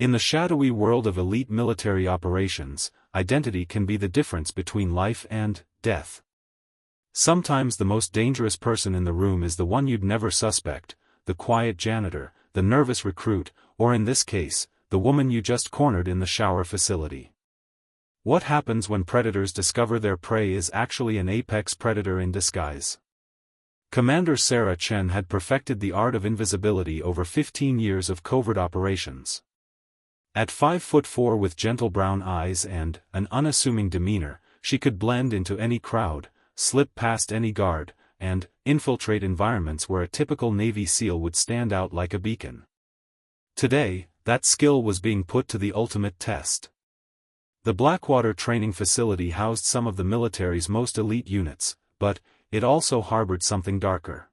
In the shadowy world of elite military operations, identity can be the difference between life and death. Sometimes the most dangerous person in the room is the one you'd never suspect, the quiet janitor, the nervous recruit, or in this case, the woman you just cornered in the shower facility. What happens when predators discover their prey is actually an apex predator in disguise? Commander Sarah Chen had perfected the art of invisibility over 15 years of covert operations. At 5'4" with gentle brown eyes and an unassuming demeanor, she could blend into any crowd, slip past any guard, and infiltrate environments where a typical Navy SEAL would stand out like a beacon. Today, that skill was being put to the ultimate test. The Blackwater training facility housed some of the military's most elite units, but it also harbored something darker.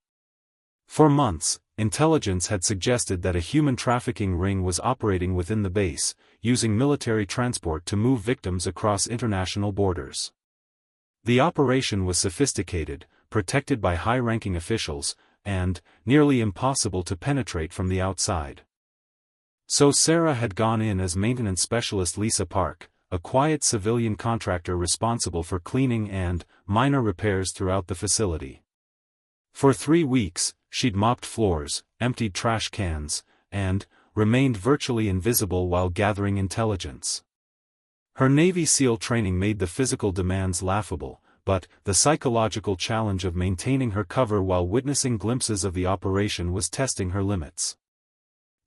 For months, intelligence had suggested that a human trafficking ring was operating within the base, using military transport to move victims across international borders. The operation was sophisticated, protected by high-ranking officials, and nearly impossible to penetrate from the outside. So Sarah had gone in as maintenance specialist Lisa Park, a quiet civilian contractor responsible for cleaning and minor repairs throughout the facility. For 3 weeks, she'd mopped floors, emptied trash cans, and remained virtually invisible while gathering intelligence. Her Navy SEAL training made the physical demands laughable, but the psychological challenge of maintaining her cover while witnessing glimpses of the operation was testing her limits.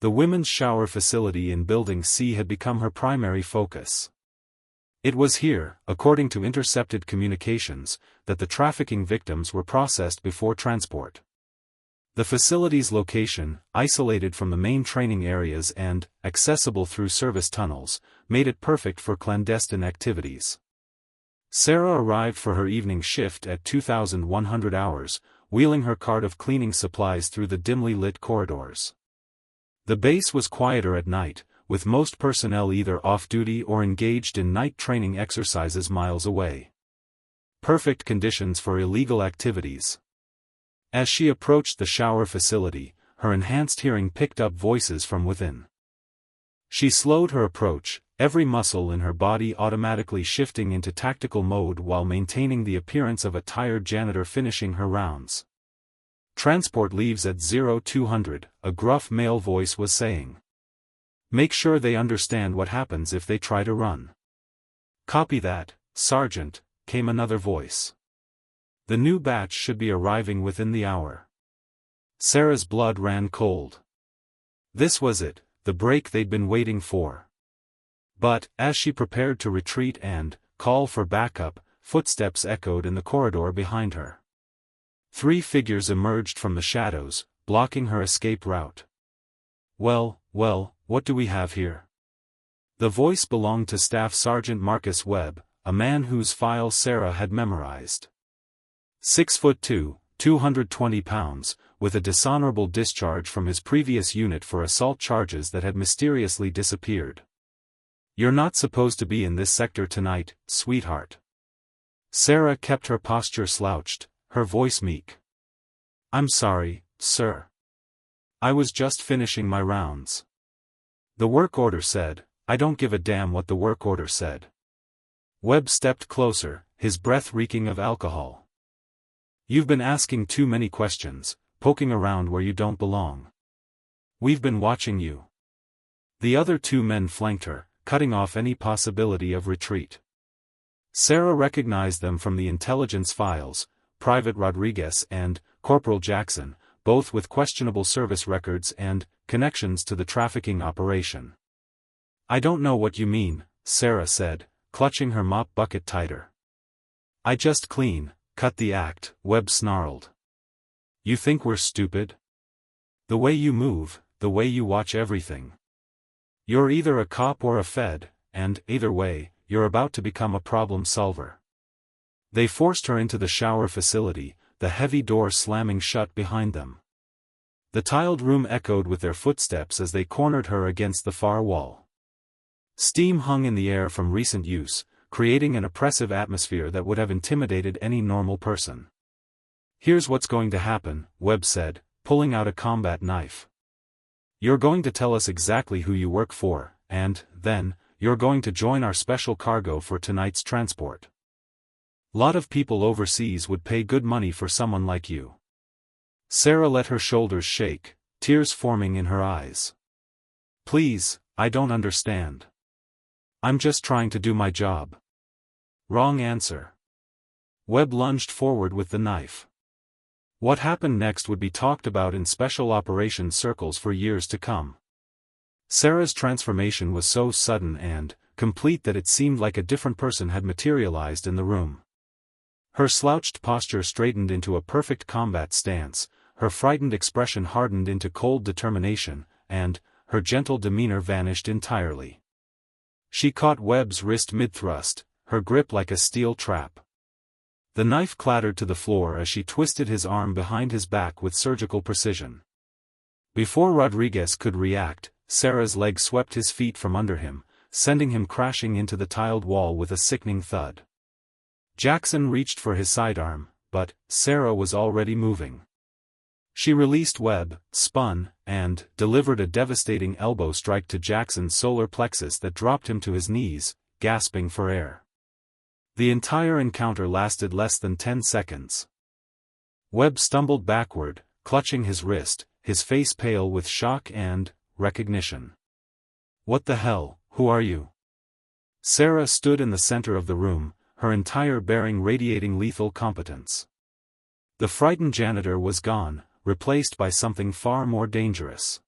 The women's shower facility in Building C had become her primary focus. It was here, according to intercepted communications, that the trafficking victims were processed before transport. The facility's location, isolated from the main training areas and accessible through service tunnels, made it perfect for clandestine activities. Sarah arrived for her evening shift at 2,100 hours, wheeling her cart of cleaning supplies through the dimly lit corridors. The base was quieter at night, with most personnel either off-duty or engaged in night training exercises miles away. Perfect conditions for illegal activities. As she approached the shower facility, her enhanced hearing picked up voices from within. She slowed her approach, every muscle in her body automatically shifting into tactical mode while maintaining the appearance of a tired janitor finishing her rounds. "Transport leaves at 0200, a gruff male voice was saying. "Make sure they understand what happens if they try to run." "Copy that, Sergeant," came another voice. "The new batch should be arriving within the hour." Sarah's blood ran cold. This was it, the break they'd been waiting for. But, as she prepared to retreat and call for backup, footsteps echoed in the corridor behind her. 3 figures emerged from the shadows, blocking her escape route. Well, what do we have here?" The voice belonged to Staff Sergeant Marcus Webb, a man whose files Sarah had memorized. 6'2", 220 pounds, with a dishonorable discharge from his previous unit for assault charges that had mysteriously disappeared. "You're not supposed to be in this sector tonight, sweetheart." Sarah kept her posture slouched, her voice meek. "I'm sorry, sir. I was just finishing my rounds." "The work order said." "I don't give a damn what the work order said." Webb stepped closer, his breath reeking of alcohol. "You've been asking too many questions, poking around where you don't belong. We've been watching you." The other 2 men flanked her, cutting off any possibility of retreat. Sarah recognized them from the intelligence files, Private Rodriguez and Corporal Jackson, both with questionable service records and connections to the trafficking operation. "I don't know what you mean," Sarah said, clutching her mop bucket tighter. "I just clean, cut the act," Webb snarled. "You think we're stupid? The way you move, the way you watch everything. You're either a cop or a fed, and, either way, you're about to become a problem solver." They forced her into the shower facility, the heavy door slamming shut behind them. The tiled room echoed with their footsteps as they cornered her against the far wall. Steam hung in the air from recent use, creating an oppressive atmosphere that would have intimidated any normal person. "Here's what's going to happen," Webb said, pulling out a combat knife. "You're going to tell us exactly who you work for, and, then, you're going to join our special cargo for tonight's transport. Lot of people overseas would pay good money for someone like you. Sarah let her shoulders shake, tears forming in her eyes. Please, I don't understand. I'm just trying to do my job. Wrong answer. Webb lunged forward with the knife. What happened next would be talked about in special operations circles for years to come. Sarah's transformation was so sudden and complete that it seemed like a different person had materialized in the room. Her slouched posture straightened into a perfect combat stance, her frightened expression hardened into cold determination, and her gentle demeanor vanished entirely. She caught Webb's wrist mid-thrust, her grip like a steel trap. The knife clattered to the floor as she twisted his arm behind his back with surgical precision. Before Rodriguez could react, Sarah's leg swept his feet from under him, sending him crashing into the tiled wall with a sickening thud. Jackson reached for his sidearm, but Sarah was already moving. She released Webb, spun, and delivered a devastating elbow strike to Jackson's solar plexus that dropped him to his knees, gasping for air. The entire encounter lasted less than 10 seconds. Webb stumbled backward, clutching his wrist, his face pale with shock and recognition. What the hell, who are you? Sarah stood in the center of the room, her entire bearing radiating lethal competence. The frightened janitor was gone, replaced by something far more dangerous.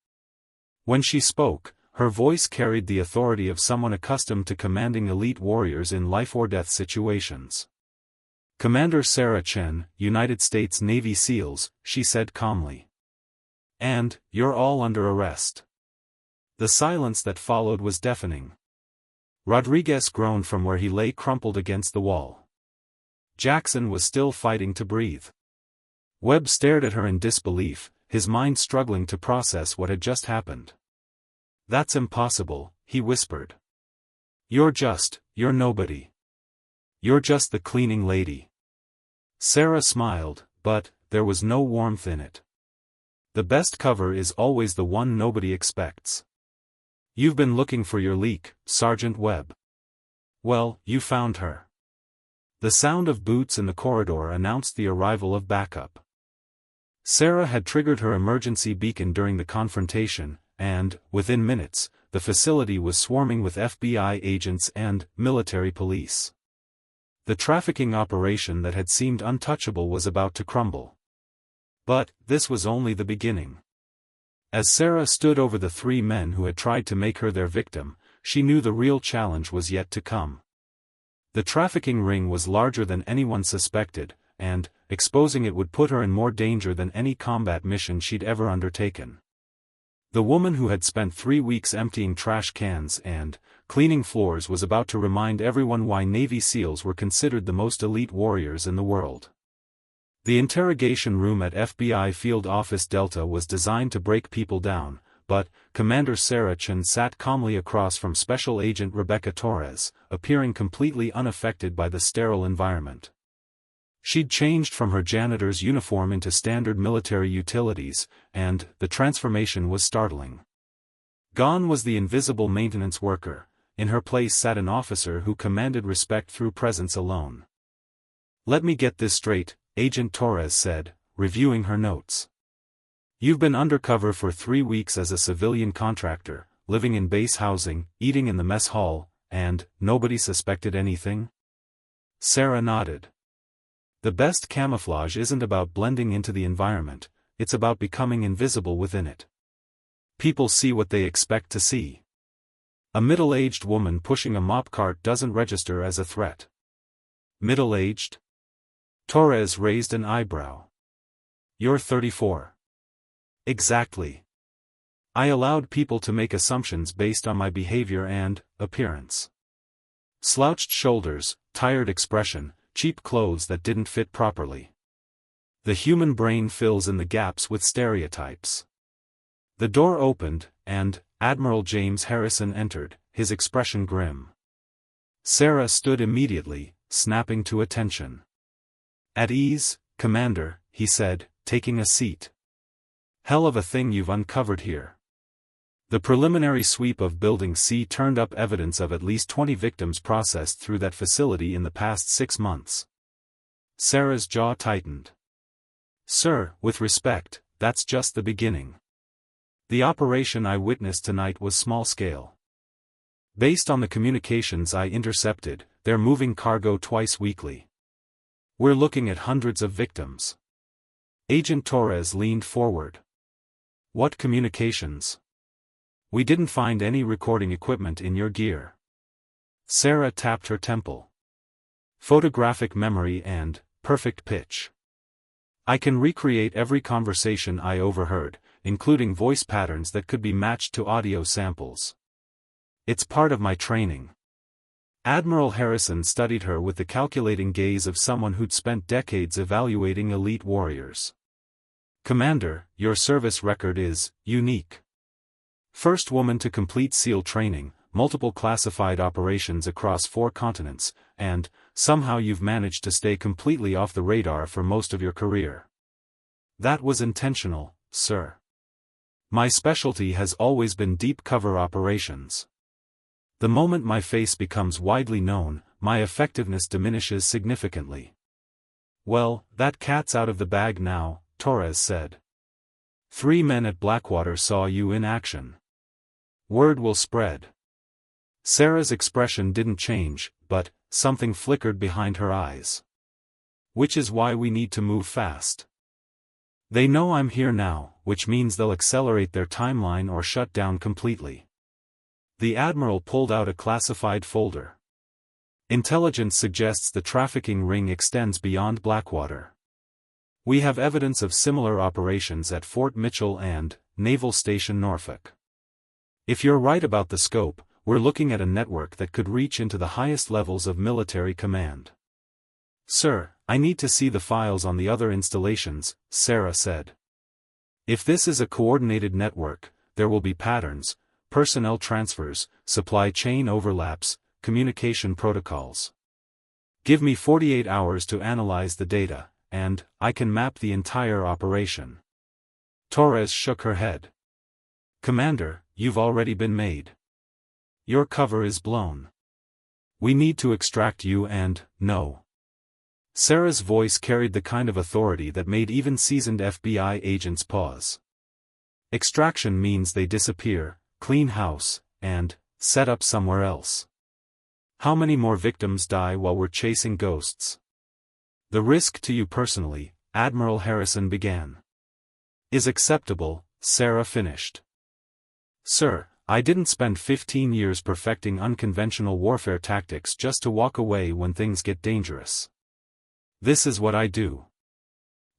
When she spoke, her voice carried the authority of someone accustomed to commanding elite warriors in life-or-death situations. Commander Sarah Chen, United States Navy SEALs, she said calmly. And, you're all under arrest. The silence that followed was deafening. Rodriguez groaned from where he lay crumpled against the wall. Jackson was still fighting to breathe. Webb stared at her in disbelief, his mind struggling to process what had just happened. That's impossible, he whispered. You're nobody. You're just the cleaning lady. Sarah smiled, but there was no warmth in it. The best cover is always the one nobody expects. You've been looking for your leak, Sergeant Webb. Well, you found her. The sound of boots in the corridor announced the arrival of backup. Sarah had triggered her emergency beacon during the confrontation, and, within minutes, the facility was swarming with FBI agents and military police. The trafficking operation that had seemed untouchable was about to crumble. But this was only the beginning. As Sarah stood over the three men who had tried to make her their victim, she knew the real challenge was yet to come. The trafficking ring was larger than anyone suspected, and exposing it would put her in more danger than any combat mission she'd ever undertaken. The woman who had spent 3 weeks emptying trash cans and cleaning floors was about to remind everyone why Navy SEALs were considered the most elite warriors in the world. The interrogation room at FBI Field Office Delta was designed to break people down, but Commander Sarah Chen sat calmly across from Special Agent Rebecca Torres, appearing completely unaffected by the sterile environment. She'd changed from her janitor's uniform into standard military utilities, and the transformation was startling. Gone was the invisible maintenance worker, in her place sat an officer who commanded respect through presence alone. Let me get this straight, Agent Torres said, reviewing her notes. You've been undercover for 3 weeks as a civilian contractor, living in base housing, eating in the mess hall, and nobody suspected anything? Sarah nodded. The best camouflage isn't about blending into the environment, it's about becoming invisible within it. People see what they expect to see. A middle-aged woman pushing a mop cart doesn't register as a threat. Middle-aged? Torres raised an eyebrow. You're 34. Exactly. I allowed people to make assumptions based on my behavior and appearance. Slouched shoulders, tired expression, cheap clothes that didn't fit properly. The human brain fills in the gaps with stereotypes. The door opened, and Admiral James Harrison entered, his expression grim. Sarah stood immediately, snapping to attention. At ease, Commander, he said, taking a seat. Hell of a thing you've uncovered here. The preliminary sweep of Building C turned up evidence of at least 20 victims processed through that facility in the past 6 months. Sarah's jaw tightened. Sir, with respect, that's just the beginning. The operation I witnessed tonight was small-scale. Based on the communications I intercepted, they're moving cargo twice weekly. We're looking at hundreds of victims. Agent Torres leaned forward. What communications? We didn't find any recording equipment in your gear. Sarah tapped her temple. Photographic memory and perfect pitch. I can recreate every conversation I overheard, including voice patterns that could be matched to audio samples. It's part of my training. Admiral Harrison studied her with the calculating gaze of someone who'd spent decades evaluating elite warriors. Commander, your service record is unique. First woman to complete SEAL training, multiple classified operations across 4 continents, and, somehow you've managed to stay completely off the radar for most of your career. That was intentional, sir. My specialty has always been deep cover operations. The moment my face becomes widely known, my effectiveness diminishes significantly. Well, that cat's out of the bag now, Torres said. 3 men at Blackwater saw you in action. Word will spread. Sarah's expression didn't change, but something flickered behind her eyes. Which is why we need to move fast. They know I'm here now, which means they'll accelerate their timeline or shut down completely. The Admiral pulled out a classified folder. Intelligence suggests the trafficking ring extends beyond Blackwater. We have evidence of similar operations at Fort Mitchell and Naval Station Norfolk. If you're right about the scope, we're looking at a network that could reach into the highest levels of military command. Sir, I need to see the files on the other installations, Sarah said. If this is a coordinated network, there will be patterns, personnel transfers, supply chain overlaps, communication protocols. Give me 48 hours to analyze the data, and I can map the entire operation. Torres shook her head. Commander, you've already been made. Your cover is blown. We need to extract you and, no. Sarah's voice carried the kind of authority that made even seasoned FBI agents pause. Extraction means they disappear, clean house, and set up somewhere else. How many more victims die while we're chasing ghosts? The risk to you personally, Admiral Harrison began. Is acceptable, Sarah finished. Sir, I didn't spend 15 years perfecting unconventional warfare tactics just to walk away when things get dangerous. This is what I do.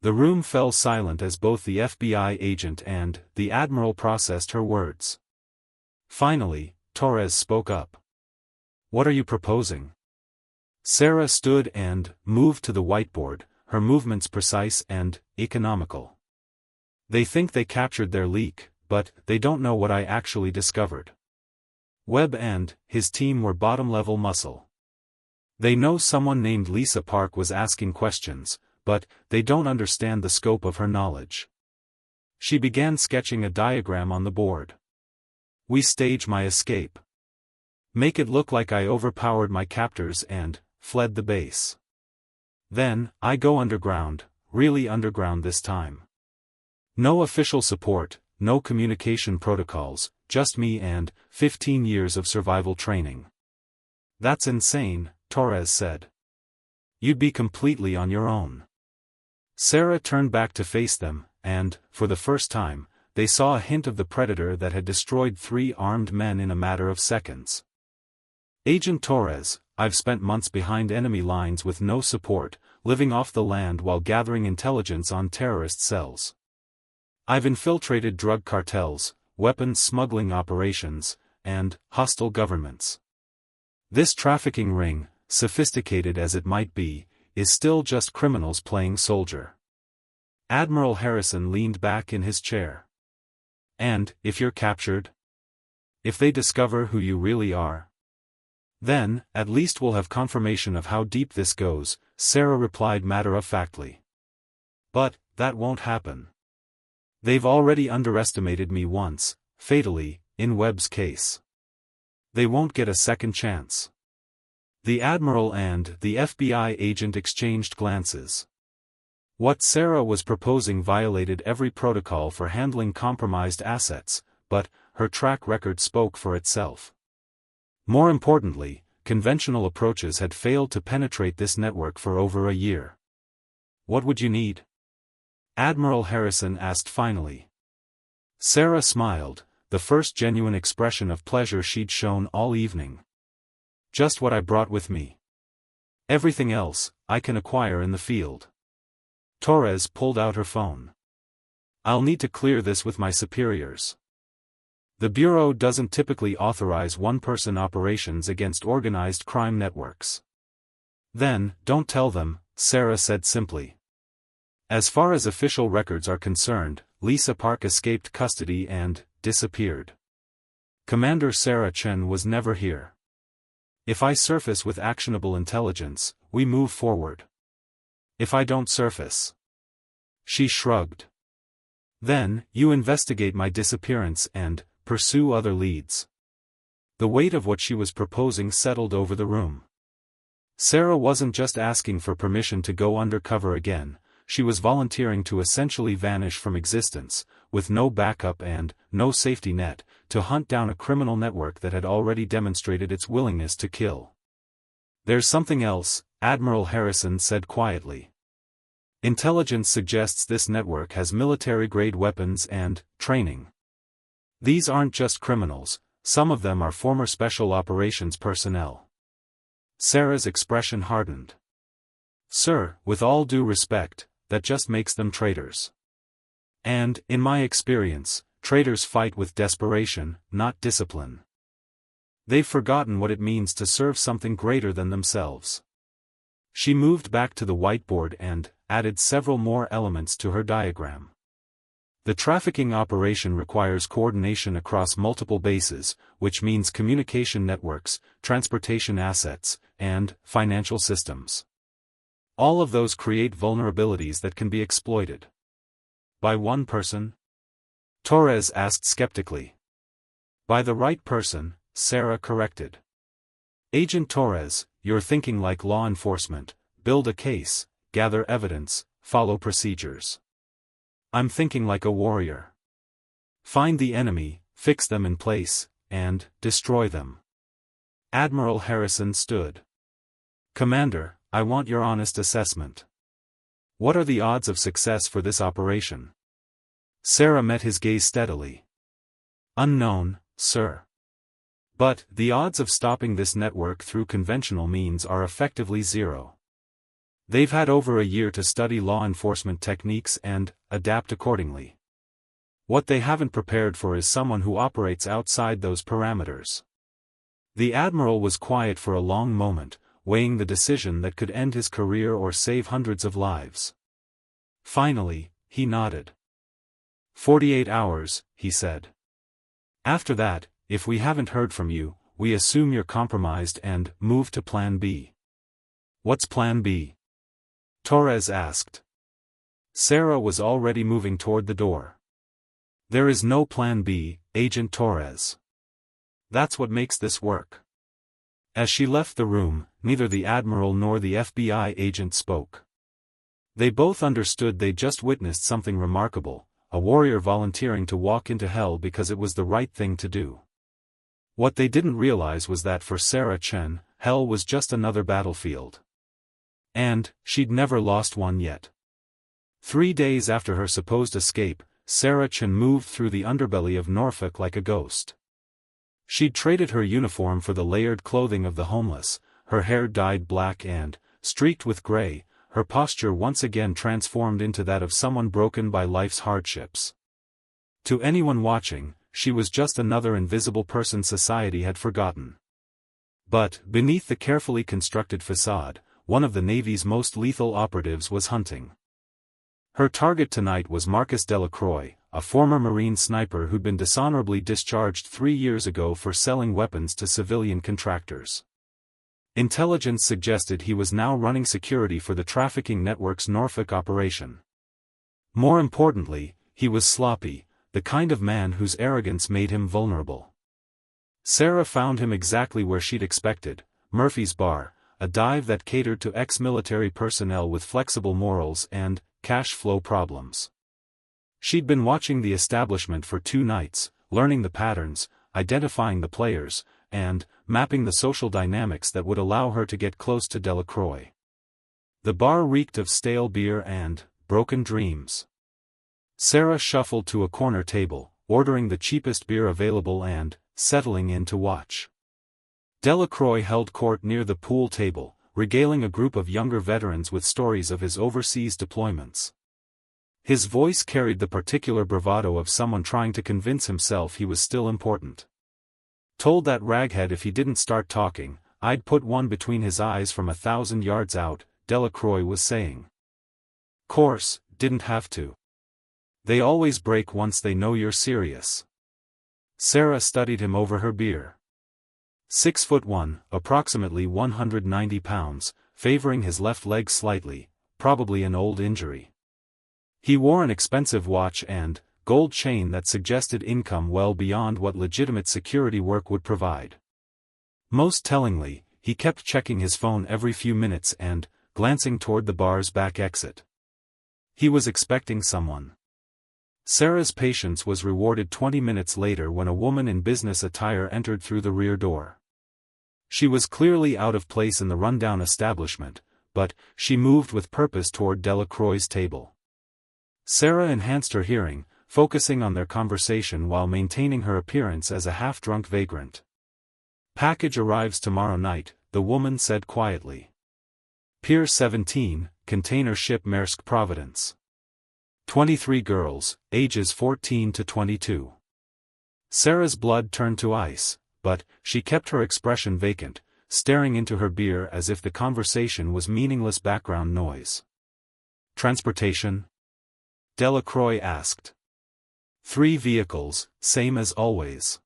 The room fell silent as both the FBI agent and the Admiral processed her words. Finally, Torres spoke up. What are you proposing? Sarah stood and moved to the whiteboard, her movements precise and economical. They think they captured their leak, but they don't know what I actually discovered. Webb and his team were bottom-level muscle. They know someone named Lisa Park was asking questions, but they don't understand the scope of her knowledge. She began sketching a diagram on the board. We stage my escape. Make it look like I overpowered my captors and fled the base. Then, I go underground, really underground this time. No official support, no communication protocols, just me and 15 years of survival training. That's insane, Torres said. You'd be completely on your own. Sarah turned back to face them, and, for the first time, they saw a hint of the predator that had destroyed 3 armed men in a matter of seconds. Agent Torres, I've spent months behind enemy lines with no support, living off the land while gathering intelligence on terrorist cells. I've infiltrated drug cartels, weapons smuggling operations, and hostile governments. This trafficking ring, sophisticated as it might be, is still just criminals playing soldier. Admiral Harrison leaned back in his chair. And, if you're captured? If they discover who you really are? Then, at least we'll have confirmation of how deep this goes, Sarah replied matter-of-factly. But, that won't happen. They've already underestimated me once, fatally, in Webb's case. They won't get a second chance. The Admiral and the FBI agent exchanged glances. What Sarah was proposing violated every protocol for handling compromised assets, but her track record spoke for itself. More importantly, conventional approaches had failed to penetrate this network for over a year. "What would you need?" Admiral Harrison asked finally. Sarah smiled, the first genuine expression of pleasure she'd shown all evening. "Just what I brought with me. Everything else, I can acquire in the field." Torres pulled out her phone. "I'll need to clear this with my superiors. The Bureau doesn't typically authorize one-person operations against organized crime networks." "Then, don't tell them," Sarah said simply. "As far as official records are concerned, Lisa Park escaped custody and disappeared. Commander Sarah Chen was never here. If I surface with actionable intelligence, we move forward. If I don't surface..." She shrugged. "Then, you investigate my disappearance and pursue other leads." The weight of what she was proposing settled over the room. Sarah wasn't just asking for permission to go undercover again, she was volunteering to essentially vanish from existence, with no backup and no safety net, to hunt down a criminal network that had already demonstrated its willingness to kill. "There's something else," Admiral Harrison said quietly. "Intelligence suggests this network has military-grade weapons and training. These aren't just criminals, some of them are former Special Operations personnel." Sarah's expression hardened. "Sir, with all due respect, that just makes them traitors. And, in my experience, traitors fight with desperation, not discipline. They've forgotten what it means to serve something greater than themselves." She moved back to the whiteboard and added several more elements to her diagram. "The trafficking operation requires coordination across multiple bases, which means communication networks, transportation assets, and financial systems. All of those create vulnerabilities that can be exploited." "By one person?" Torres asked skeptically. "By the right person," Sarah corrected. "Agent Torres, you're thinking like law enforcement: build a case, gather evidence, follow procedures. I'm thinking like a warrior. Find the enemy, fix them in place, and destroy them." Admiral Harrison stood. "Commander, I want your honest assessment. What are the odds of success for this operation?" Sarah met his gaze steadily. "Unknown, sir. But the odds of stopping this network through conventional means are effectively zero. They've had over a year to study law enforcement techniques and adapt accordingly. What they haven't prepared for is someone who operates outside those parameters." The Admiral was quiet for a long moment, weighing the decision that could end his career or save hundreds of lives. Finally, he nodded. 48 hours, he said. "After that, if we haven't heard from you, we assume you're compromised and move to Plan B." "What's Plan B?" Torres asked. Sarah was already moving toward the door. "There is no Plan B, Agent Torres. That's what makes this work." As she left the room, neither the Admiral nor the FBI agent spoke. They both understood they'd just witnessed something remarkable, a warrior volunteering to walk into hell because it was the right thing to do. What they didn't realize was that for Sarah Chen, hell was just another battlefield. And she'd never lost one yet. 3 days after her supposed escape, Sarah Chen moved through the underbelly of Norfolk like a ghost. She'd traded her uniform for the layered clothing of the homeless, her hair dyed black and, streaked with gray, her posture once again transformed into that of someone broken by life's hardships. To anyone watching, she was just another invisible person society had forgotten. But, beneath the carefully constructed facade, one of the Navy's most lethal operatives was hunting. Her target tonight was Marcus Delacroix, a former Marine sniper who'd been dishonorably discharged 3 years ago for selling weapons to civilian contractors. Intelligence suggested he was now running security for the trafficking network's Norfolk operation. More importantly, he was sloppy, the kind of man whose arrogance made him vulnerable. Sarah found him exactly where she'd expected, Murphy's Bar, a dive that catered to ex-military personnel with flexible morals and cash flow problems. She'd been watching the establishment for 2 nights, learning the patterns, identifying the players, and mapping the social dynamics that would allow her to get close to Delacroix. The bar reeked of stale beer and broken dreams. Sarah shuffled to a corner table, ordering the cheapest beer available and settling in to watch. Delacroix held court near the pool table, regaling a group of younger veterans with stories of his overseas deployments. His voice carried the particular bravado of someone trying to convince himself he was still important. "Told that raghead if he didn't start talking, I'd put one between his eyes from 1,000 yards out," Delacroix was saying. "Course, didn't have to. They always break once they know you're serious." Sarah studied him over her beer. 6'1", approximately 190 pounds, favoring his left leg slightly, probably an old injury. He wore an expensive watch and gold chain that suggested income well beyond what legitimate security work would provide. Most tellingly, he kept checking his phone every few minutes and glancing toward the bar's back exit. He was expecting someone. Sarah's patience was rewarded 20 minutes later when a woman in business attire entered through the rear door. She was clearly out of place in the rundown establishment, but she moved with purpose toward Delacroix's table. Sarah enhanced her hearing, focusing on their conversation while maintaining her appearance as a half-drunk vagrant. "Package arrives tomorrow night," the woman said quietly. "Pier 17, container ship Maersk Providence. 23 girls, ages 14 to 22. Sarah's blood turned to ice, but she kept her expression vacant, staring into her beer as if the conversation was meaningless background noise. "Transportation?" Delacroix asked. 3 vehicles, same as always.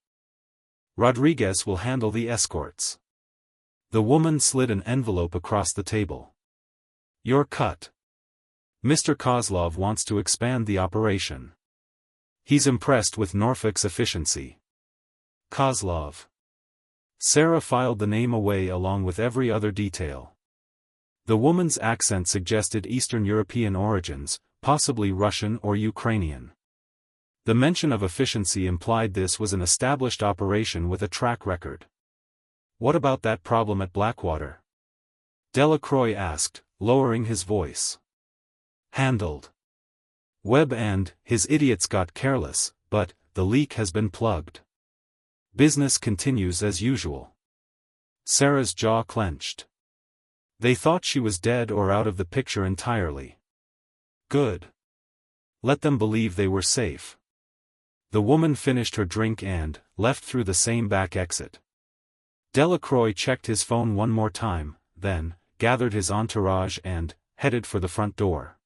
Rodriguez will handle the escorts." The woman slid an envelope across the table. "Your cut. Mr. Kozlov wants to expand the operation. He's impressed with Norfolk's efficiency." "Kozlov." Sarah filed the name away along with every other detail. The woman's accent suggested Eastern European origins, possibly Russian or Ukrainian. The mention of efficiency implied this was an established operation with a track record. "What about that problem at Blackwater?" Delacroix asked, lowering his voice. "Handled. Webb and his idiots got careless, but the leak has been plugged. Business continues as usual." Sarah's jaw clenched. They thought she was dead or out of the picture entirely. Good. Let them believe they were safe. The woman finished her drink and left through the same back exit. Delacroix checked his phone one more time, then gathered his entourage and headed for the front door.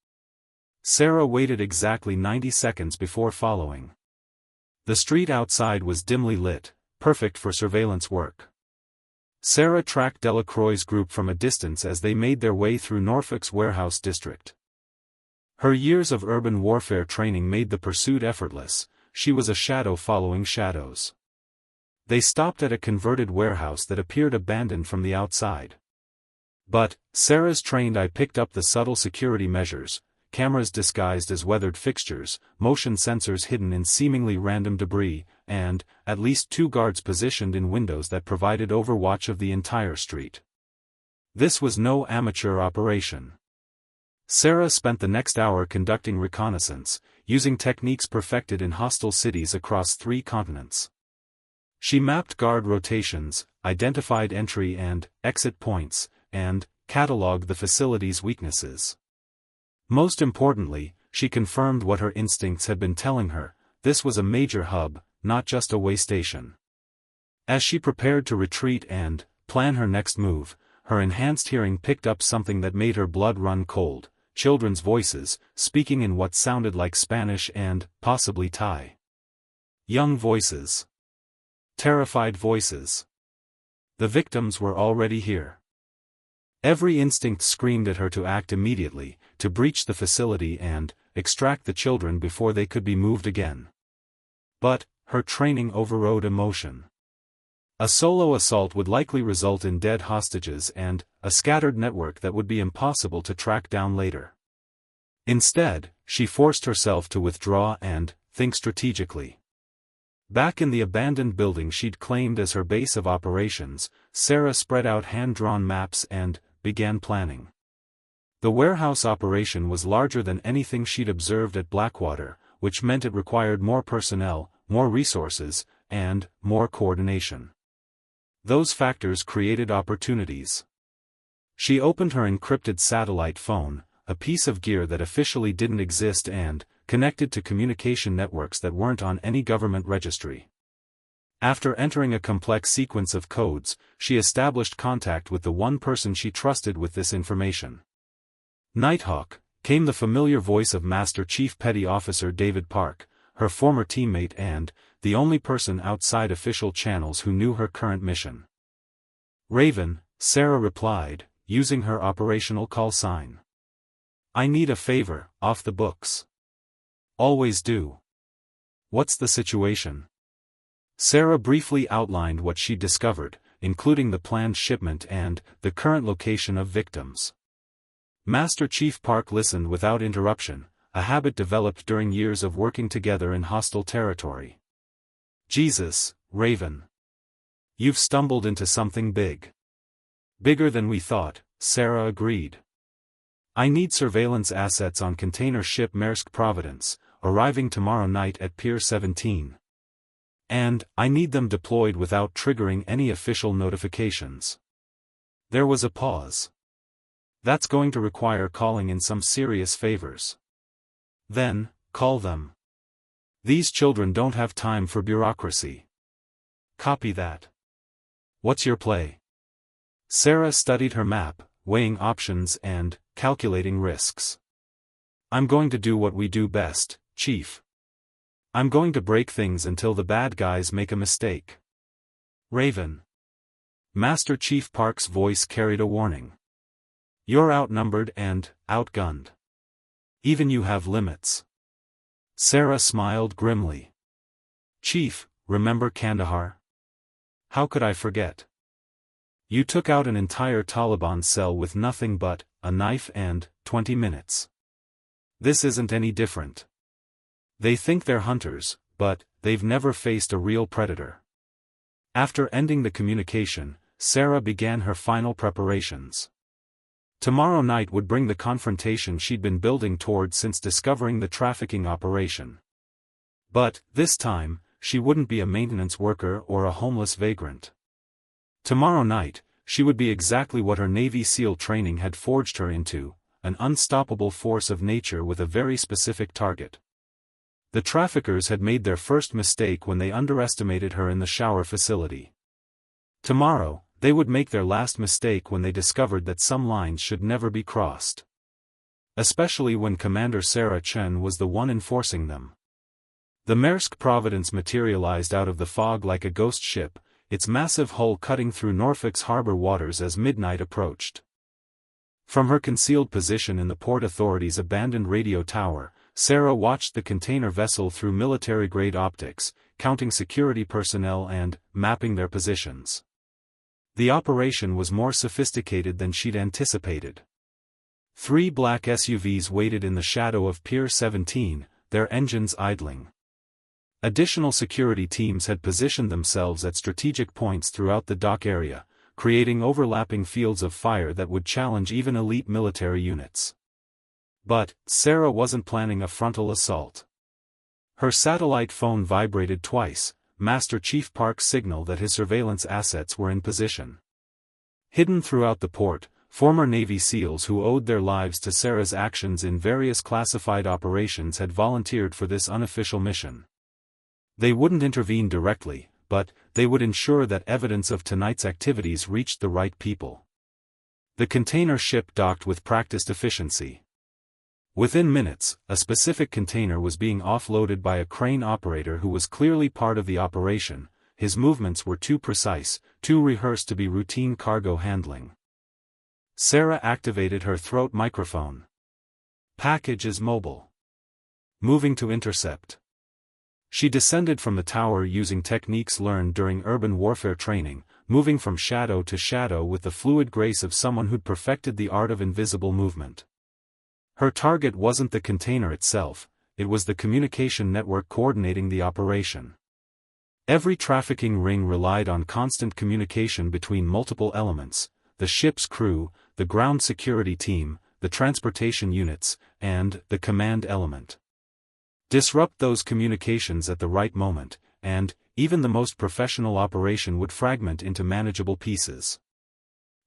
Sarah waited exactly 90 seconds before following. The street outside was dimly lit, perfect for surveillance work. Sarah tracked Delacroix's group from a distance as they made their way through Norfolk's warehouse district. Her years of urban warfare training made the pursuit effortless. She was a shadow following shadows. They stopped at a converted warehouse that appeared abandoned from the outside. But Sarah's trained eye picked up the subtle security measures: cameras disguised as weathered fixtures, motion sensors hidden in seemingly random debris, and at least 2 guards positioned in windows that provided overwatch of the entire street. This was no amateur operation. Sarah spent the next hour conducting reconnaissance, using techniques perfected in hostile cities across 3 continents. She mapped guard rotations, identified entry and exit points, and catalogued the facility's weaknesses. Most importantly, she confirmed what her instincts had been telling her: this was a major hub, not just a way station. As she prepared to retreat and plan her next move, her enhanced hearing picked up something that made her blood run cold: children's voices, speaking in what sounded like Spanish and possibly Thai. Young voices. Terrified voices. The victims were already here. Every instinct screamed at her to act immediately, to breach the facility and extract the children before they could be moved again. But her training overrode emotion. A solo assault would likely result in dead hostages and a scattered network that would be impossible to track down later. Instead, she forced herself to withdraw and think strategically. Back in the abandoned building she'd claimed as her base of operations, Sarah spread out hand-drawn maps and began planning. The warehouse operation was larger than anything she'd observed at Blackwater, which meant it required more personnel, more resources, and more coordination. Those factors created opportunities. She opened her encrypted satellite phone, a piece of gear that officially didn't exist and connected to communication networks that weren't on any government registry. After entering a complex sequence of codes, she established contact with the one person she trusted with this information. Nighthawk, came the familiar voice of Master Chief Petty Officer David Park, her former teammate and the only person outside official channels who knew her current mission. Raven, Sarah replied, using her operational call sign. I need a favor, off the books. Always do. What's the situation? Sarah briefly outlined what she'd discovered, including the planned shipment and the current location of victims. Master Chief Park listened without interruption, a habit developed during years of working together in hostile territory. Jesus, Raven. You've stumbled into something big. Bigger than we thought, Sarah agreed. I need surveillance assets on container ship Maersk Providence, arriving tomorrow night at Pier 17. And I need them deployed without triggering any official notifications. There was a pause. That's going to require calling in some serious favors. Then, call them. These children don't have time for bureaucracy. Copy that. What's your play? Sarah studied her map, weighing options and calculating risks. I'm going to do what we do best, Chief. I'm going to break things until the bad guys make a mistake. Raven. Master Chief Park's voice carried a warning. You're outnumbered and outgunned. Even you have limits. Sarah smiled grimly. Chief, remember Kandahar? How could I forget? You took out an entire Taliban cell with nothing but a knife and 20 minutes. This isn't any different. They think they're hunters, but they've never faced a real predator. After ending the communication, Sarah began her final preparations. Tomorrow night would bring the confrontation she'd been building toward since discovering the trafficking operation. But, this time, she wouldn't be a maintenance worker or a homeless vagrant. Tomorrow night, she would be exactly what her Navy SEAL training had forged her into, an unstoppable force of nature with a very specific target. The traffickers had made their first mistake when they underestimated her in the shower facility. Tomorrow, they would make their last mistake when they discovered that some lines should never be crossed. Especially when Commander Sarah Chen was the one enforcing them. The Maersk Providence materialized out of the fog like a ghost ship, its massive hull cutting through Norfolk's harbor waters as midnight approached. From her concealed position in the Port Authority's abandoned radio tower, Sarah watched the container vessel through military-grade optics, counting security personnel and mapping their positions. The operation was more sophisticated than she'd anticipated. 3 black SUVs waited in the shadow of Pier 17, their engines idling. Additional security teams had positioned themselves at strategic points throughout the dock area, creating overlapping fields of fire that would challenge even elite military units. But, Sarah wasn't planning a frontal assault. Her satellite phone vibrated twice, Master Chief Park's signal that his surveillance assets were in position. Hidden throughout the port, former Navy SEALs who owed their lives to Sarah's actions in various classified operations had volunteered for this unofficial mission. They wouldn't intervene directly, but they would ensure that evidence of tonight's activities reached the right people. The container ship docked with practiced efficiency. Within minutes, a specific container was being offloaded by a crane operator who was clearly part of the operation. His movements were too precise, too rehearsed to be routine cargo handling. Sarah activated her throat microphone. Package is mobile. Moving to intercept. She descended from the tower using techniques learned during urban warfare training, moving from shadow to shadow with the fluid grace of someone who'd perfected the art of invisible movement. Her target wasn't the container itself, it was the communication network coordinating the operation. Every trafficking ring relied on constant communication between multiple elements: the ship's crew, the ground security team, the transportation units, and the command element. Disrupt those communications at the right moment, and even the most professional operation would fragment into manageable pieces.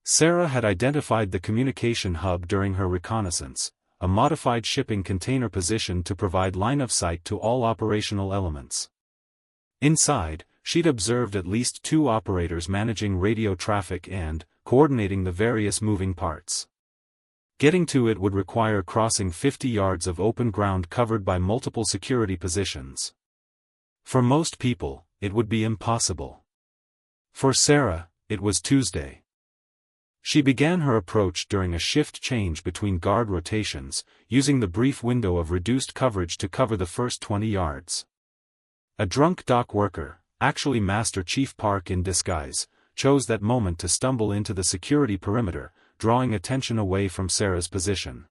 Sarah had identified the communication hub during her reconnaissance, a modified shipping container positioned to provide line of sight to all operational elements. Inside, she'd observed at least 2 operators managing radio traffic and coordinating the various moving parts. Getting to it would require crossing 50 yards of open ground covered by multiple security positions. For most people, it would be impossible. For Sarah, it was Tuesday. She began her approach during a shift change between guard rotations, using the brief window of reduced coverage to cover the first 20 yards. A drunk dock worker, actually Master Chief Park in disguise, chose that moment to stumble into the security perimeter, drawing attention away from Sarah's position.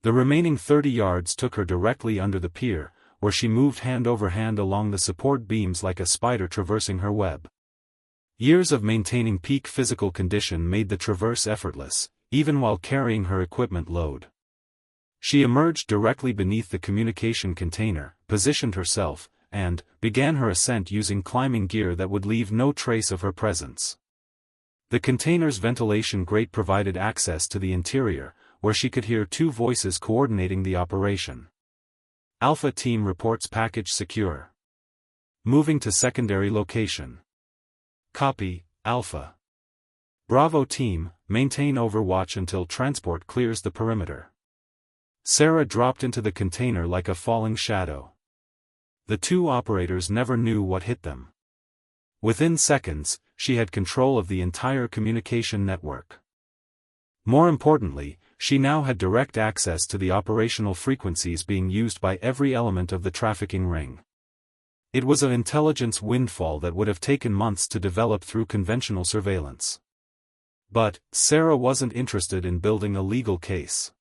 The remaining 30 yards took her directly under the pier, where she moved hand over hand along the support beams like a spider traversing her web. Years of maintaining peak physical condition made the traverse effortless, even while carrying her equipment load. She emerged directly beneath the communication container, positioned herself, and began her ascent using climbing gear that would leave no trace of her presence. The container's ventilation grate provided access to the interior, where she could hear 2 voices coordinating the operation. Alpha Team reports package secure. Moving to secondary location. Copy, Alpha. Bravo Team, maintain overwatch until transport clears the perimeter. Sarah dropped into the container like a falling shadow. The 2 operators never knew what hit them. Within seconds, she had control of the entire communication network. More importantly, she now had direct access to the operational frequencies being used by every element of the trafficking ring. It was an intelligence windfall that would have taken months to develop through conventional surveillance. But Sarah wasn't interested in building a legal case.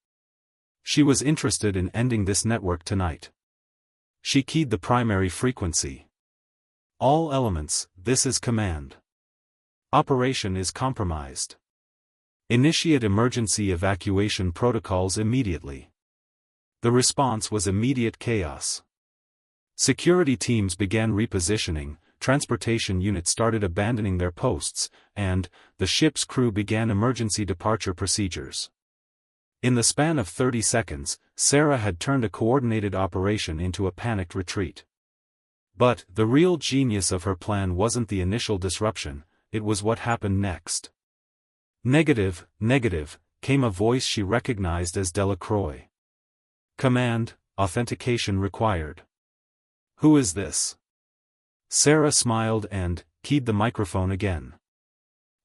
She was interested in ending this network tonight. She keyed the primary frequency. All elements, this is command. Operation is compromised. Initiate emergency evacuation protocols immediately. The response was immediate chaos. Security teams began repositioning, transportation units started abandoning their posts, and the ship's crew began emergency departure procedures. In the span of 30 seconds, Sarah had turned a coordinated operation into a panicked retreat. But the real genius of her plan wasn't the initial disruption, it was what happened next. Negative, negative, came a voice she recognized as Delacroix. Command, authentication required. Who is this? Sarah smiled and keyed the microphone again.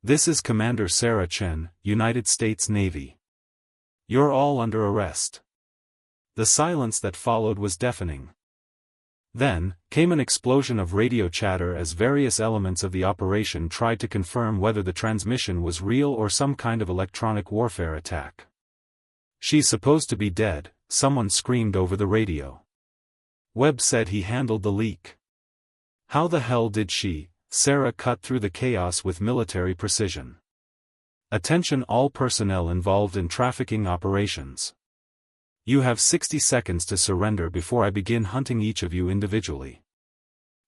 This is Commander Sarah Chen, United States Navy. You're all under arrest. The silence that followed was deafening. Then came an explosion of radio chatter as various elements of the operation tried to confirm whether the transmission was real or some kind of electronic warfare attack. She's supposed to be dead, someone screamed over the radio. Webb said he handled the leak. How the hell did she? Sarah cut through the chaos with military precision. Attention all personnel involved in trafficking operations. You have 60 seconds to surrender before I begin hunting each of you individually.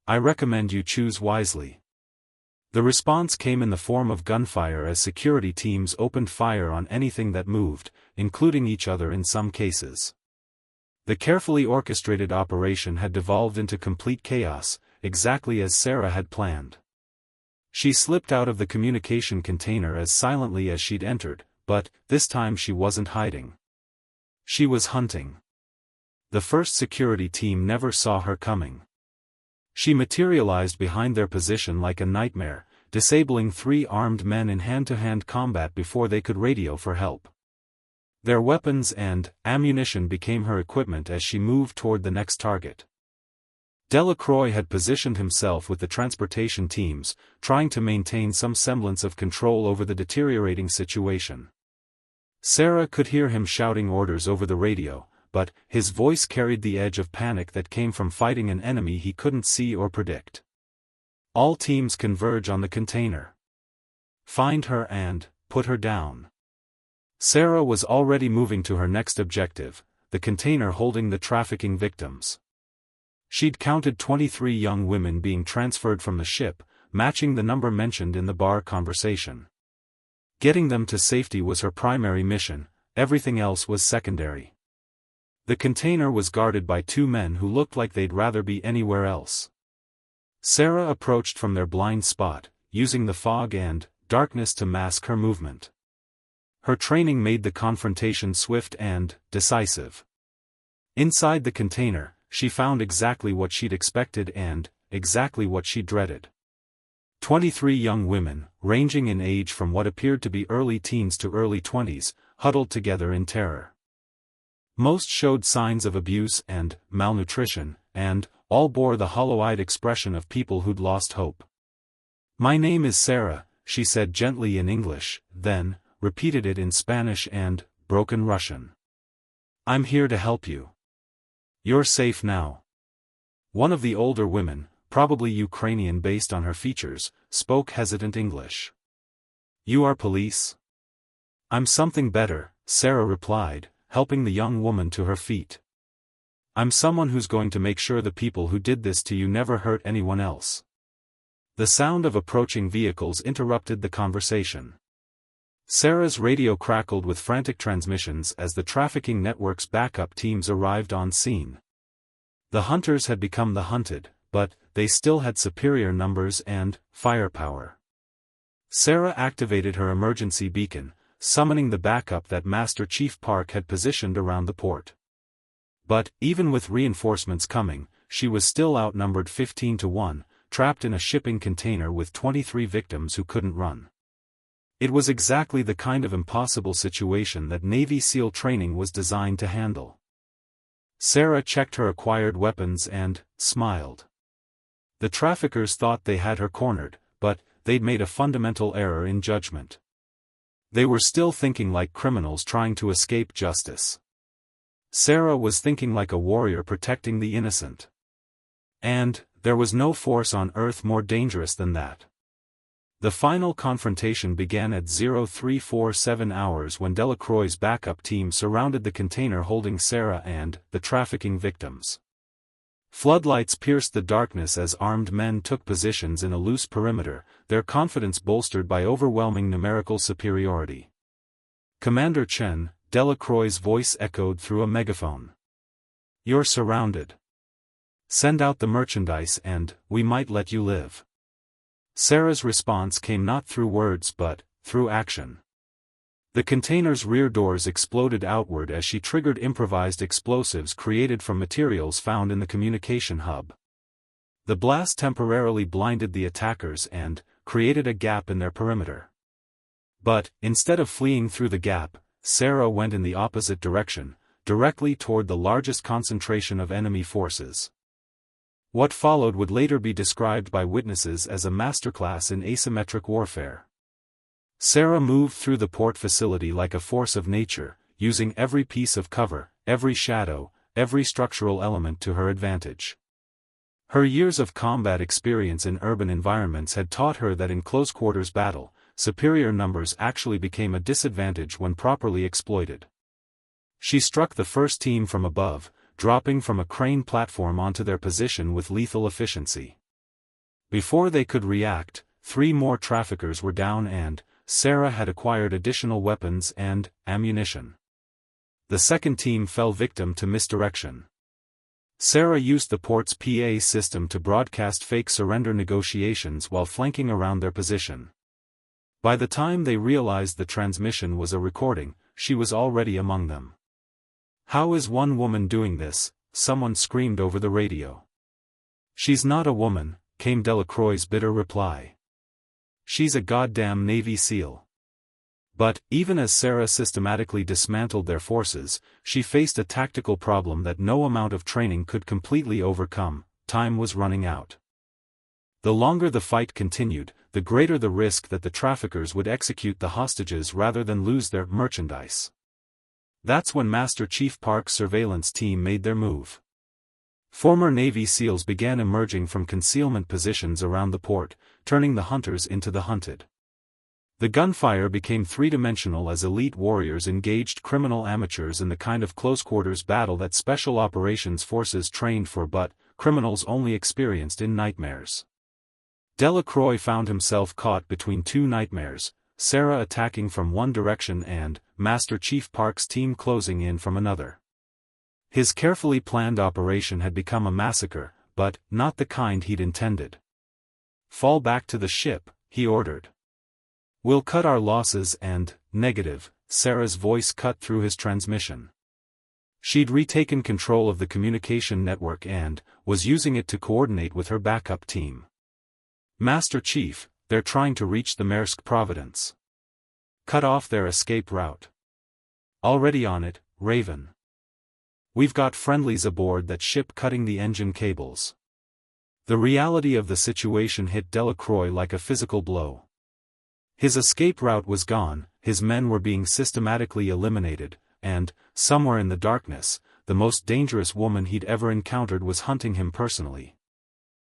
I recommend you choose wisely. The response came in the form of gunfire as security teams opened fire on anything that moved, including each other in some cases. The carefully orchestrated operation had devolved into complete chaos, exactly as Sarah had planned. She slipped out of the communication container as silently as she'd entered, but this time she wasn't hiding. She was hunting. The first security team never saw her coming. She materialized behind their position like a nightmare, disabling 3 armed men in hand-to-hand combat before they could radio for help. Their weapons and ammunition became her equipment as she moved toward the next target. Delacroix had positioned himself with the transportation teams, trying to maintain some semblance of control over the deteriorating situation. Sarah could hear him shouting orders over the radio, but his voice carried the edge of panic that came from fighting an enemy he couldn't see or predict. All teams converge on the container. Find her and put her down. Sarah was already moving to her next objective, the container holding the trafficking victims. She'd counted 23 young women being transferred from the ship, matching the number mentioned in the bar conversation. Getting them to safety was her primary mission, everything else was secondary. The container was guarded by two men who looked like they'd rather be anywhere else. Sarah approached from their blind spot, using the fog and darkness to mask her movement. Her training made the confrontation swift and decisive. Inside the container, she found exactly what she'd expected and exactly what she dreaded. 23 young women, ranging in age from what appeared to be early teens to early 20s, huddled together in terror. Most showed signs of abuse and malnutrition, and all bore the hollow-eyed expression of people who'd lost hope. "My name is Sarah," she said gently in English, then repeated it in Spanish and broken Russian. "I'm here to help you. You're safe now." One of the older women, probably Ukrainian based on her features, spoke hesitant English. "You are police?" "I'm something better," Sarah replied, helping the young woman to her feet. "I'm someone who's going to make sure the people who did this to you never hurt anyone else." The sound of approaching vehicles interrupted the conversation. Sarah's radio crackled with frantic transmissions as the trafficking network's backup teams arrived on scene. The hunters had become the hunted, but they still had superior numbers and firepower. Sarah activated her emergency beacon, summoning the backup that Master Chief Park had positioned around the port. But, even with reinforcements coming, she was still outnumbered 15-1, trapped in a shipping container with 23 victims who couldn't run. It was exactly the kind of impossible situation that Navy SEAL training was designed to handle. Sarah checked her acquired weapons and smiled. The traffickers thought they had her cornered, but they'd made a fundamental error in judgment. They were still thinking like criminals trying to escape justice. Sarah was thinking like a warrior protecting the innocent. And there was no force on earth more dangerous than that. The final confrontation began at 0347 hours when Delacroix's backup team surrounded the container holding Sarah and the trafficking victims. Floodlights pierced the darkness as armed men took positions in a loose perimeter, their confidence bolstered by overwhelming numerical superiority. "Commander Chen," Delacroix's voice echoed through a megaphone. "You're surrounded. Send out the merchandise and we might let you live." Sarah's response came not through words but through action. The container's rear doors exploded outward as she triggered improvised explosives created from materials found in the communication hub. The blast temporarily blinded the attackers and created a gap in their perimeter. But, instead of fleeing through the gap, Sarah went in the opposite direction, directly toward the largest concentration of enemy forces. What followed would later be described by witnesses as a masterclass in asymmetric warfare. Sarah moved through the port facility like a force of nature, using every piece of cover, every shadow, every structural element to her advantage. Her years of combat experience in urban environments had taught her that in close-quarters battle, superior numbers actually became a disadvantage when properly exploited. She struck the first team from above, dropping from a crane platform onto their position with lethal efficiency. Before they could react, 3 more traffickers were down and Sarah had acquired additional weapons and ammunition. The second team fell victim to misdirection. Sarah used the port's PA system to broadcast fake surrender negotiations while flanking around their position. By the time they realized the transmission was a recording, she was already among them. "How is one woman doing this?" someone screamed over the radio. "She's not a woman," came Delacroix's bitter reply. "She's a goddamn Navy SEAL." But, even as Sarah systematically dismantled their forces, she faced a tactical problem that no amount of training could completely overcome: time was running out. The longer the fight continued, the greater the risk that the traffickers would execute the hostages rather than lose their merchandise. That's when Master Chief Park's surveillance team made their move. Former Navy SEALs began emerging from concealment positions around the port, turning the hunters into the hunted. The gunfire became three-dimensional as elite warriors engaged criminal amateurs in the kind of close-quarters battle that Special Operations Forces trained for but criminals only experienced in nightmares. Delacroix found himself caught between two nightmares, Sarah attacking from one direction and Master Chief Park's team closing in from another. His carefully planned operation had become a massacre, but not the kind he'd intended. "Fall back to the ship," he ordered. "We'll cut our losses and, negative," Sarah's voice cut through his transmission. She'd retaken control of the communication network and was using it to coordinate with her backup team. "Master Chief, they're trying to reach the Maersk Providence. Cut off their escape route." "Already on it, Raven. We've got friendlies aboard that ship cutting the engine cables." The reality of the situation hit Delacroix like a physical blow. His escape route was gone, his men were being systematically eliminated, and, somewhere in the darkness, the most dangerous woman he'd ever encountered was hunting him personally.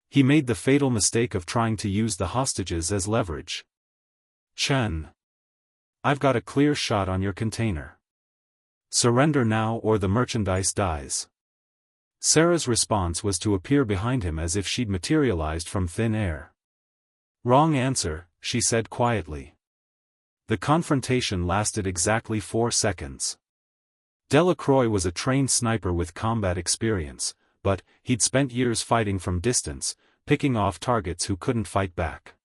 He made the fatal mistake of trying to use the hostages as leverage. "Chen. I've got a clear shot on your container. Surrender now or the merchandise dies." Sarah's response was to appear behind him as if she'd materialized from thin air. "Wrong answer," she said quietly. The confrontation lasted exactly 4 seconds. Delacroix was a trained sniper with combat experience, but he'd spent years fighting from distance, picking off targets who couldn't fight back.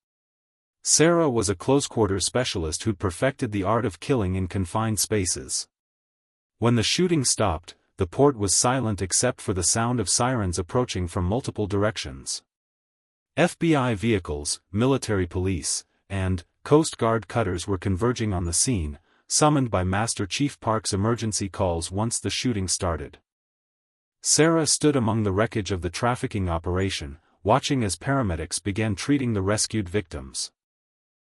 Sarah was a close-quarters specialist who'd perfected the art of killing in confined spaces. When the shooting stopped, the port was silent except for the sound of sirens approaching from multiple directions. FBI vehicles, military police, and Coast Guard cutters were converging on the scene, summoned by Master Chief Park's emergency calls once the shooting started. Sarah stood among the wreckage of the trafficking operation, watching as paramedics began treating the rescued victims.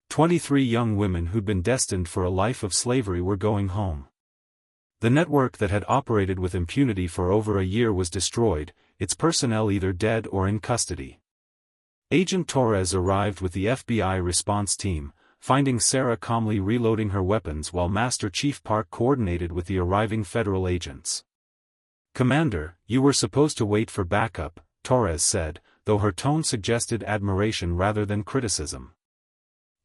23 young women who'd been destined for a life of slavery were going home. The network that had operated with impunity for over a year was destroyed, its personnel either dead or in custody. Agent Torres arrived with the FBI response team, finding Sarah calmly reloading her weapons while Master Chief Park coordinated with the arriving federal agents. "Commander, you were supposed to wait for backup," Torres said, though her tone suggested admiration rather than criticism.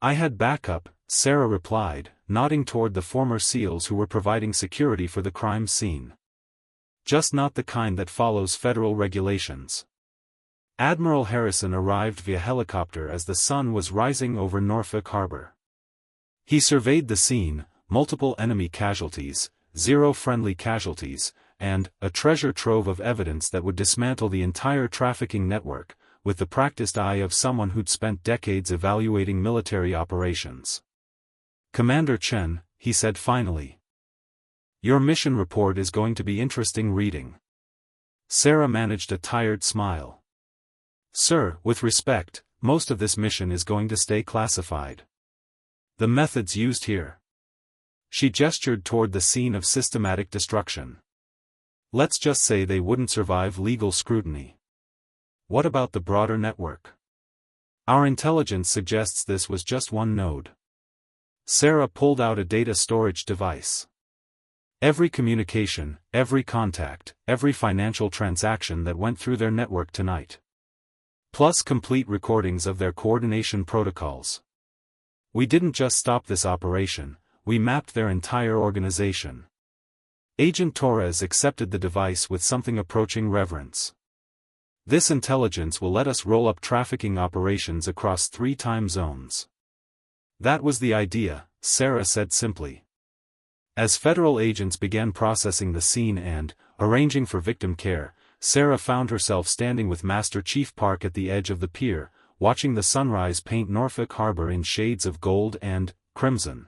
"I had backup," Sarah replied, nodding toward the former SEALs who were providing security for the crime scene. "Just not the kind that follows federal regulations." Admiral Harrison arrived via helicopter as the sun was rising over Norfolk Harbor. He surveyed the scene, multiple enemy casualties, 0 friendly casualties, and a treasure trove of evidence that would dismantle the entire trafficking network, with the practiced eye of someone who'd spent decades evaluating military operations. "Commander Chen," he said finally. "Your mission report is going to be interesting reading." Sarah managed a tired smile. "Sir, with respect, most of this mission is going to stay classified. The methods used here." She gestured toward the scene of systematic destruction. "Let's just say they wouldn't survive legal scrutiny." "What about the broader network?" "Our intelligence suggests this was just one node." Sarah pulled out a data storage device. "Every communication, every contact, every financial transaction that went through their network tonight. Plus complete recordings of their coordination protocols. We didn't just stop this operation, we mapped their entire organization." Agent Torres accepted the device with something approaching reverence. "This intelligence will let us roll up trafficking operations across 3 time zones." "That was the idea," Sarah said simply. As federal agents began processing the scene and arranging for victim care, Sarah found herself standing with Master Chief Park at the edge of the pier, watching the sunrise paint Norfolk Harbor in shades of gold and crimson.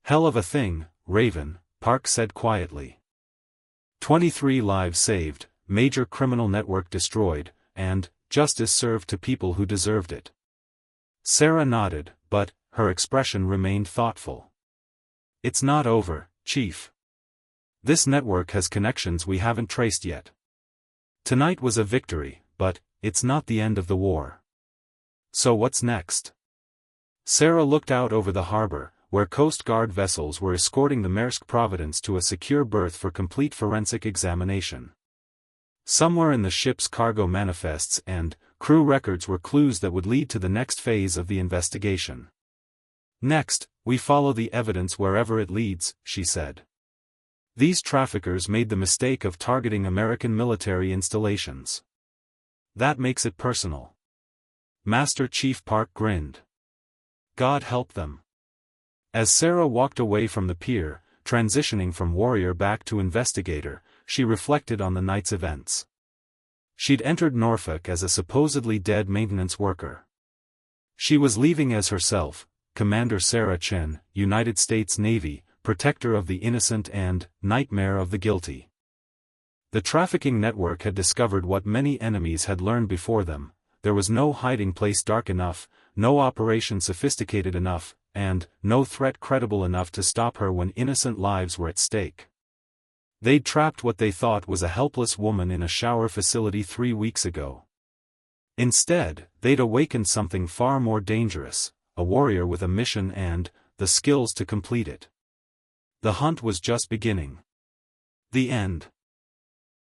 "Hell of a thing, Raven," Park said quietly. 23 lives saved, major criminal network destroyed, and justice served to people who deserved it. Sarah nodded, but her expression remained thoughtful. It's not over, Chief. This network has connections we haven't traced yet. Tonight was a victory, but it's not the end of the war. So what's next? Sarah looked out over the harbor, where Coast Guard vessels were escorting the Maersk Providence to a secure berth for complete forensic examination. Somewhere in the ship's cargo manifests and crew records were clues that would lead to the next phase of the investigation. Next, we follow the evidence wherever it leads, she said. These traffickers made the mistake of targeting American military installations. That makes it personal. Master Chief Park grinned. God help them. As Sarah walked away from the pier, transitioning from warrior back to investigator, she reflected on the night's events. She'd entered Norfolk as a supposedly dead maintenance worker. She was leaving as herself, Commander Sarah Chen, United States Navy, protector of the innocent and nightmare of the guilty. The trafficking network had discovered what many enemies had learned before them: there was no hiding place dark enough, no operation sophisticated enough, and no threat credible enough to stop her when innocent lives were at stake. They'd trapped what they thought was a helpless woman in a shower facility 3 weeks ago. Instead, they'd awakened something far more dangerous, a warrior with a mission and the skills to complete it. The hunt was just beginning. The end.